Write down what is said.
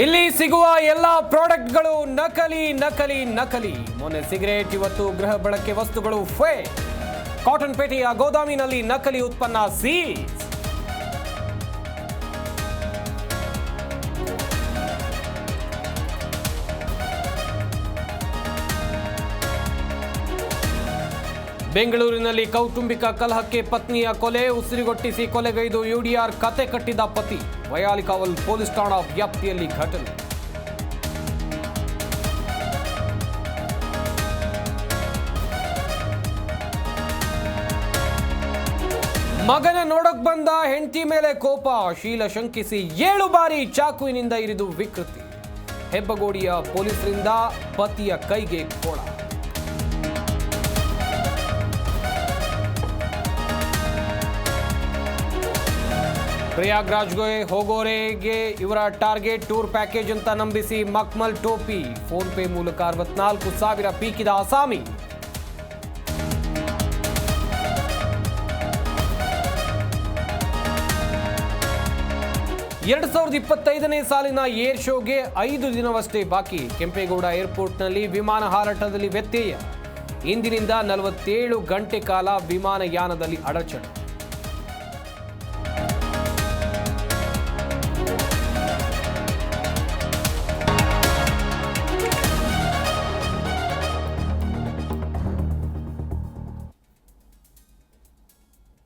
ಇಲ್ಲಿ ಸಿಗುವ ಎಲ್ಲ ಪ್ರಾಡಕ್ಟ್ಗಳು ನಕಲಿ ನಕಲಿ ನಕಲಿ. ಮೊನ್ನೆ ಸಿಗರೇಟ್, ಇವತ್ತು ಗೃಹ ಬಳಕೆ ವಸ್ತುಗಳು ಫೇಕ್. ಕಾಟನ್ ಪೇಟೆಯ ಗೋದಾಮಿನಲ್ಲಿ ನಕಲಿ ಉತ್ಪನ್ನ ಸೀಸ್. ಬೆಂಗಳೂರಿನಲ್ಲಿ ಕೌಟುಂಬಿಕ ಕಲಹಕ್ಕೆ ಪತ್ನಿಯ ಕೊಲೆ, ಉಸಿರುಗೊಟ್ಟಿಸಿ ಕೊಲೆಗೈದು ಯುಡಿಆರ್ ಕತೆ ಕಟ್ಟಿದ ಪತಿ. ವಯಾಲಿಕಾವಲ್ ಪೊಲೀಸ್ ಠಾಣಾ ವ್ಯಾಪ್ತಿಯಲ್ಲಿ ಘಟನೆ. ಮಗನ ನೋಡಕ್ ಬಂದ ಹೆಂಡತಿ ಮೇಲೆ ಕೋಪ, ಶೀಲ ಶಂಕಿಸಿ 7 ಬಾರಿ ಚಾಕುವಿನಿಂದ ಇರಿದು ವಿಕೃತಿ. ಹೆಬ್ಬಗೋಡಿಯ ಪೊಲೀಸರಿಂದ ಪತಿಯ ಕೈಗೆ ಕೋಳ. ಪ್ರಯಾಗ್ರಾಜ್ಗೆ ಹೋಗೋರೆಗೆ ಇವರ ಟಾರ್ಗೆಟ್ ಟೂರ್ ಪ್ಯಾಕೇಜ್ ಅಂತ ನಂಬಿಸಿ ಮಕ್ಮಲ್ ಟೋಪಿ. ಫೋನ್ ಪೇ ಮೂಲಕ 64,000 ಪೀಕಿದ ಅಸಾಮಿ. ಎರಡು 2025ನೇ ಸಾಲಿನ ಏರ್ ಶೋಗೆ 5 ದಿನವಷ್ಟೇ ಬಾಕಿ. ಕೆಂಪೇಗೌಡ ಏರ್ಪೋರ್ಟ್ನಲ್ಲಿ ವಿಮಾನ ಹಾರಾಟದಲ್ಲಿ ವ್ಯತ್ಯಯ. ಇಂದಿನಿಂದ 47 ಗಂಟೆ ಕಾಲ ವಿಮಾನಯಾನದಲ್ಲಿ ಅಡಚಣೆ.